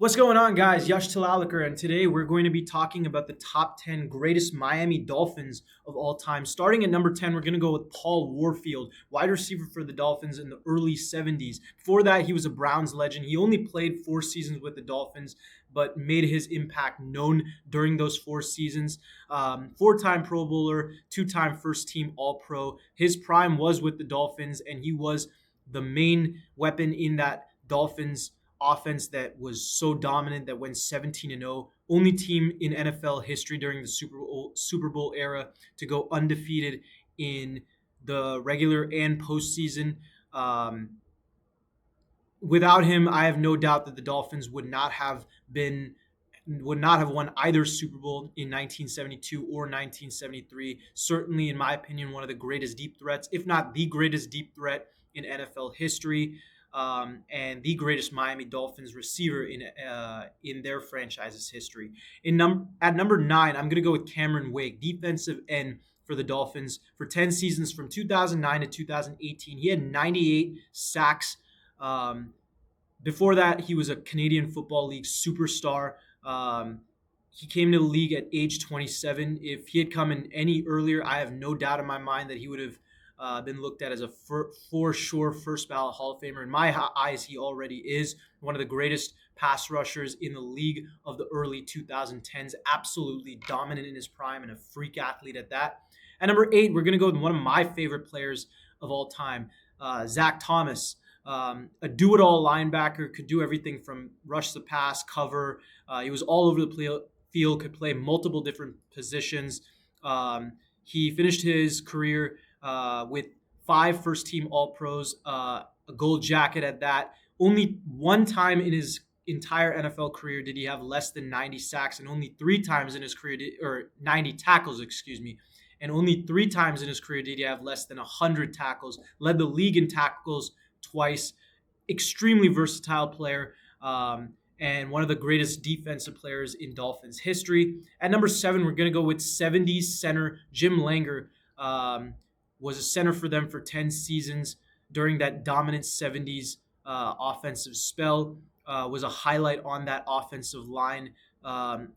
What's going on, guys? Yash Talalakar, and today we're going to be talking about the top 10 greatest Miami Dolphins of all time. Starting at number 10, we're going to go with Paul Warfield, wide receiver for the Dolphins in the early 70s. Before that, he was a Browns legend. He only played 4 seasons with the Dolphins, but made his impact known during those 4 seasons. Four-time Pro Bowler, two-time first-team All-Pro. His prime was with the Dolphins, and he was the main weapon in that Dolphins offense that was so dominant that went 17-0, only team in NFL history during the Super Bowl era to go undefeated in the regular and postseason. Without him, I have no doubt that the Dolphins would not have won either Super Bowl in 1972 or 1973. Certainly, in my opinion, one of the greatest deep threats, if not the greatest deep threat in NFL history, and the greatest Miami Dolphins receiver in their franchise's history. At number 9, I'm going to go with Cameron Wake, defensive end for the Dolphins for 10 seasons from 2009 to 2018. He had 98 sacks. Before that, he was a Canadian Football League superstar. He came to the league at age 27. If he had come in any earlier, I have no doubt in my mind that he would have been looked at as a for sure first ballot Hall of Famer. In my eyes, he already is one of the greatest pass rushers in the league of the early 2010s. Absolutely dominant in his prime and a freak athlete at that. At number 8, we're going to go with one of my favorite players of all time, Zack Thomas. A do-it-all linebacker, could do everything from rush the pass, cover. He was all over the field, could play multiple different positions. He finished his career with 5 first-team All-Pros, a gold jacket at that. Only one time in his entire NFL career did he have less than 90 sacks, and only 3 times in his career, or 90 tackles, excuse me, and only 3 times in his career did he have less than 100 tackles. Led the league in tackles twice. Extremely versatile player, and one of the greatest defensive players in Dolphins history. At number 7, we're going to go with 70s center Jim Langer. Was a center for them for 10 seasons during that dominant 70s offensive spell. Was a highlight on that offensive line.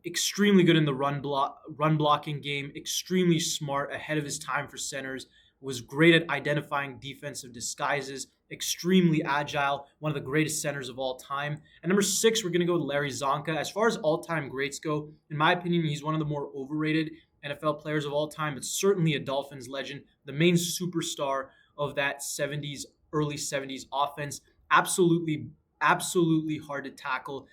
Extremely good in the run blocking game. Extremely smart, ahead of his time for centers. Was great at identifying defensive disguises. Extremely agile. One of the greatest centers of all time. At number 6, we're going to go with Larry Zonka. As far as all-time greats go, in my opinion, he's one of the more overrated NFL players of all time, but certainly a Dolphins legend, the main superstar of that early 70s offense. Absolutely hard to tackle.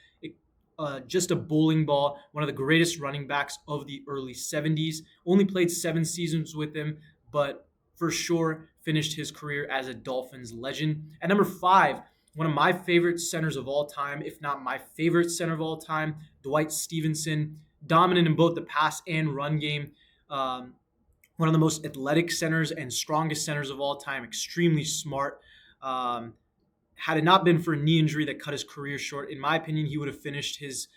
Just a bowling ball, one of the greatest running backs of the early 70s. Only played 7 seasons with him, but for sure finished his career as a Dolphins legend. At number 5, one of my favorite centers of all time, if not my favorite center of all time, Dwight Stevenson. Dominant in both the pass and run game. One of the most athletic centers and strongest centers of all time. Extremely smart. Had it not been for a knee injury that cut his career short, in my opinion, he would have finished his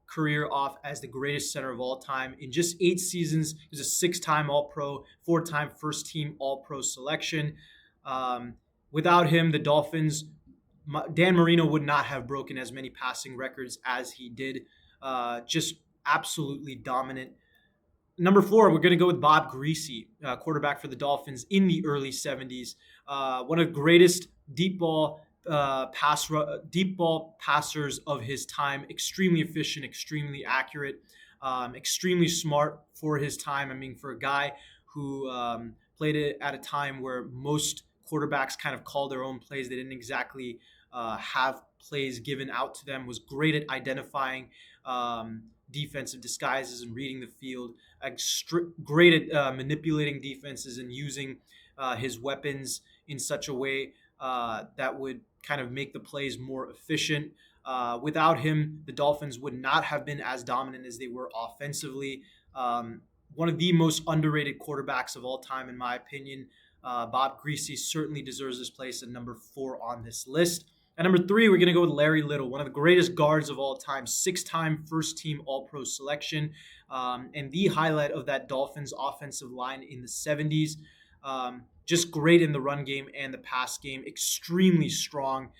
career off as the greatest center of all time. In just 8 seasons, he was a 6-time All-Pro, 4-time first-team All-Pro selection. Without him, the Dolphins, Dan Marino would not have broken as many passing records as he did. Just absolutely dominant. Number 4, we're going to go with Bob Griese, quarterback for the Dolphins in the early 70s. One of the greatest deep ball passers of his time. Extremely efficient, extremely accurate, extremely smart for his time. I mean, for a guy who played it at a time where most quarterbacks kind of call their own plays, they didn't exactly have plays given out to them. Was great at identifying defensive disguises and reading the field. Great at manipulating defenses and using his weapons in such a way that would kind of make the plays more efficient. Without him, the Dolphins would not have been as dominant as they were offensively. One of the most underrated quarterbacks of all time, in my opinion. Bob Griese certainly deserves this place at number 4 on this list. At number 3, we're going to go with Larry Little, one of the greatest guards of all time, 6-time first-team All-Pro selection, and the highlight of that Dolphins offensive line in the 70s. Just great in the run game and the pass game, extremely strong,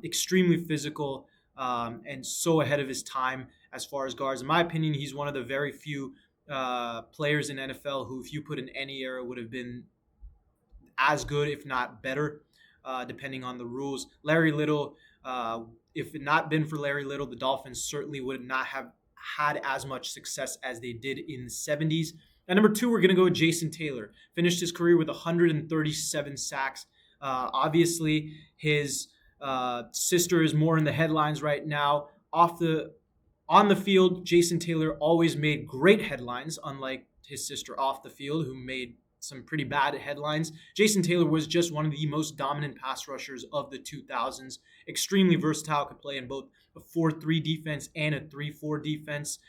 extremely physical, and so ahead of his time as far as guards. In my opinion, he's one of the very few players in NFL who, if you put in any era, would have been as good, if not better, depending on the rules. Larry Little, if it not been for Larry Little, the Dolphins certainly would not have had as much success as they did in the 70s. And number two, we're going to go with Jason Taylor. Finished his career with 137 sacks. Obviously, his sister is more in the headlines right now. On the field, Jason Taylor always made great headlines, unlike his sister off the field, who made some pretty bad headlines. Jason Taylor was just one of the most dominant pass rushers of the 2000s. Extremely versatile, could play in both a 4-3 defense and a 3-4 defense.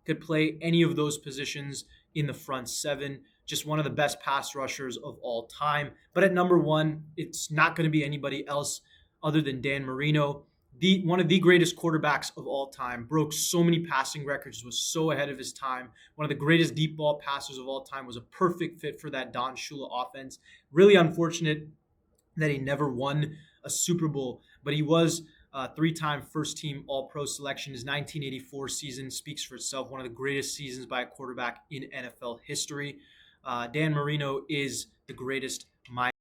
Could play any of those positions in the front seven. Just one of the best pass rushers of all time. But at number one, it's not going to be anybody else other than Dan Marino. One of the greatest quarterbacks of all time, broke so many passing records, was so ahead of his time. One of the greatest deep ball passers of all time, was a perfect fit for that Don Shula offense. Really unfortunate that he never won a Super Bowl, but he was a three-time first-team All-Pro selection. His 1984 season speaks for itself, one of the greatest seasons by a quarterback in NFL history. Dan Marino is the greatest mind.